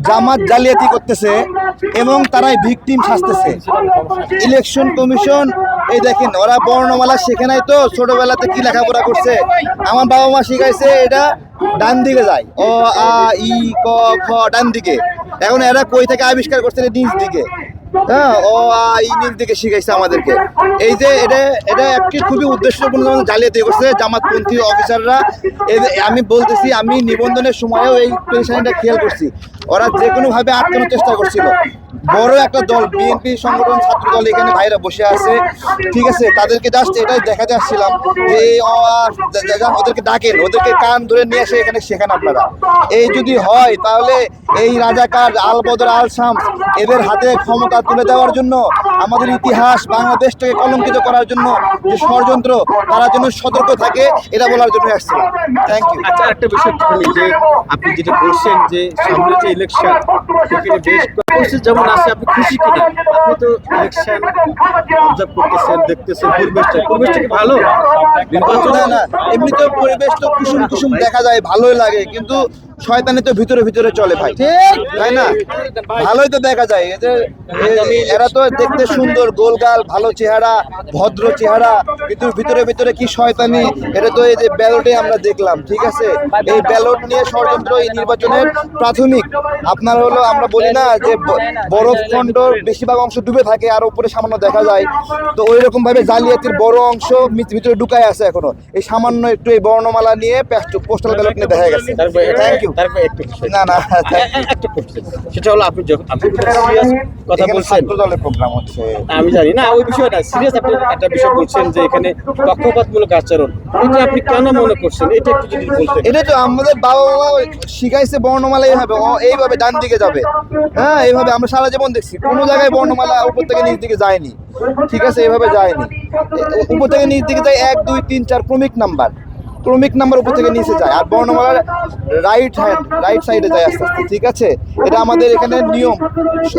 জামাত জালিয়াতি করতেছে এবং তারাই ভিকটিম সাজতেছে। ইলেকশন কমিশন এই দেখেন ওরা বর্ণমালা শেখে নাই তো, ছোটবেলাতে কি লেখাপড়া করছে, আমার বাবা মা শিখাইছে এটা ডান দিকে যায়, অ আ ই ক খ ডান দিকে। এখন এরা কই থেকে আবিষ্কার করছে নিচ দিকে, হ্যাঁ, ও ই নিচ দিকে শিখাইছে আমাদেরকে। এই যে এটা একটি খুবই উদ্দেশ্যপূর্ণ জালিয়াতি করছে জামাতপন্থী অফিসাররা। আমি বলতেছি, আমি নিবন্ধনের সময়ও এই পেরেশানিটা খেয়াল করছি। ওরা যে কোনোভাবে আটকানোর চেষ্টা করছিল। বড় একটা দল, বিএনপি সংগঠন, ছাত্র দল এখানে ভাইরা বসে আছে, ঠিক আছে, তাদেরকে জাস্ট এটাই দেখাতে আসছিলাম যে ওদেরকে ডাকেন, ওদেরকে কান ধরে নিয়ে এসে এখানে শেখান আপনারা। এই যদি হয় তাহলে এই রাজাকার আল বদর আল শামস এদের হাতে ক্ষমতা তুলে দেওয়ার জন্য, আমাদের ইতিহাস বাংলাদেশটাকে কলঙ্কিত করার জন্য যে ষড়যন্ত্র, তারা যেন সতর্ক থাকে, এটা বলার জন্য আসছিলাম। Thank you. আচ্ছা, একটা বিষয় যে আপনি যেটা বলছেন যে সামনে যে ইলেকশন, সেখানে বেশ পরিস্থিতি যেমন আছে, আপনি খুশি কিনা? আপনি তো ইলেকশন অবজার্ভ করতেছেন, দেখতেছেন, পরিবেশটা কি ভালো? না, এমনি তো পরিবেশ তো কুসুম কুসুম দেখা যায়, ভালোই লাগে, কিন্তু শয়তানি তো ভিতরে ভিতরে চলে ভাই, তাই না? ভালোই তো দেখা যায়, এরা তো দেখতে সুন্দর, গোলগাল, ভালো চেহারা, ভদ্র চেহারা, কিন্তু ভিতরে ভিতরে কি শয়তানি, এটা তো এই যে ব্যালটে আমরা দেখলাম, ঠিক আছে? এই ব্যালট নিয়ে ষড়যন্ত্র এই নির্বাচনের প্রাথমিক। আপনার হলো, আমরা বলি না যে বরফ খণ্ডর বেশিরভাগ অংশ ডুবে থাকে আর উপরে সামান্য দেখা যায়, তো ওই রকম ভাবে জালিয়াতির বড় অংশ ভিতরে ঢুকায় আছে এখনো। এই সামান্য একটু এই বর্ণমালা নিয়ে পোস্টাল ব্যালট নিয়ে দেখা গেছে। Thank you. না না, একটা কোশ্চেন, সেটা হলো আপনি সিরিয়াস কথা বলছেন, দলের প্রোগ্রাম হচ্ছে, আমি জানি না ওই বিষয়টা সিরিয়াস, আপনি একটা বিষয় বলছেন যে এখানে পক্ষপাতমূলক আচরণ, এটা আপনি কেন মনে করছেন? এটা একটু যদি বলতেন। এটা তো আমাদের বাবা মা শিখাইছে বর্ণমালা এইভাবে ডান দিকে যাবে, হ্যাঁ, এইভাবে আমরা সারা জীবন দেখছি। কোনো জায়গায় বর্ণমালা উপর থেকে নিচ দিকে যায়নি, ঠিক আছে, এইভাবে যায়নি। উপর থেকে নিচ দিকে যায় 1 2 3 4 ক্রমিক নাম্বার উপর থেকে নিচে যায়, আর বর্ণমালার রাইট সাইডে যায় আস্তে আস্তে, ঠিক আছে? এটা আমাদের এখানে নিয়ম,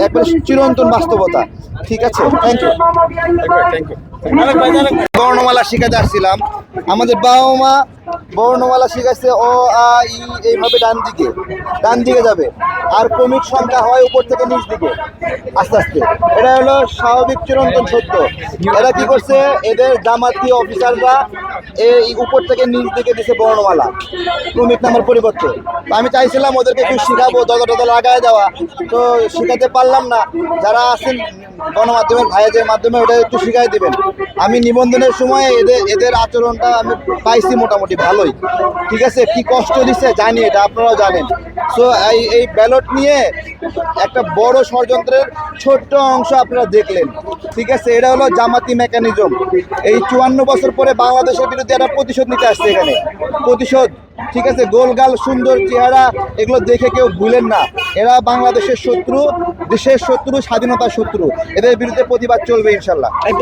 একবারে চিরন্তন বাস্তবতা, ঠিক আছে? Thank you. বর্ণমালা শিখাতে আসছিলাম, আমাদের বাবা মা বর্ণমালা শিখাইছে অ আ ই এইভাবে ডান দিকে যাবে, আর ক্রমিক সংখ্যা হয় উপর থেকে নিচ দিকে আস্তে আস্তে। এটা হলো স্বাভাবিক চিরন্তন সত্য। এরা কি করছে, এদের জামাতি অফিসাররা এই উপর থেকে নিচ দিকে দিছে বর্ণমালা ক্রমিক নাম্বার পরিবর্তে। তো আমি চাইছিলাম ওদেরকে একটু শিখাবো, দদা লাগায় দেওয়া, তো শিখাতে পারলাম না। যারা আছেন গণমাধ্যমের ভাইদের মাধ্যমে ওটা একটু শিখাই দিবেন। আমি নিবন্ধনের সময় এদের আচরণটা আমি পাইছি মোটামুটি ভালোই, ঠিক আছে? কি কষ্ট দিচ্ছে জানি, এটা আপনারাও জানেন। সো এই ব্যালট নিয়ে একটা বড় ষড়যন্ত্রের ছোট্ট অংশ আপনারা দেখলেন, ঠিক আছে? এটা হলো জামাতি মেকানিজম। এই 54 বছর পরে বাংলাদেশের বিরুদ্ধে একটা প্রতিশোধ নিতে আসছে এখানে, প্রতিশোধ, ঠিক আছে? গোলগাল সুন্দর চেহারা, এগুলো দেখে কেউ ভুলেন না। এরা বাংলাদেশের শত্রু, দেশের শত্রু, স্বাধীনতার শত্রু। এদের বিরুদ্ধে প্রতিবাদ চলবে ইনশাল্লাহ।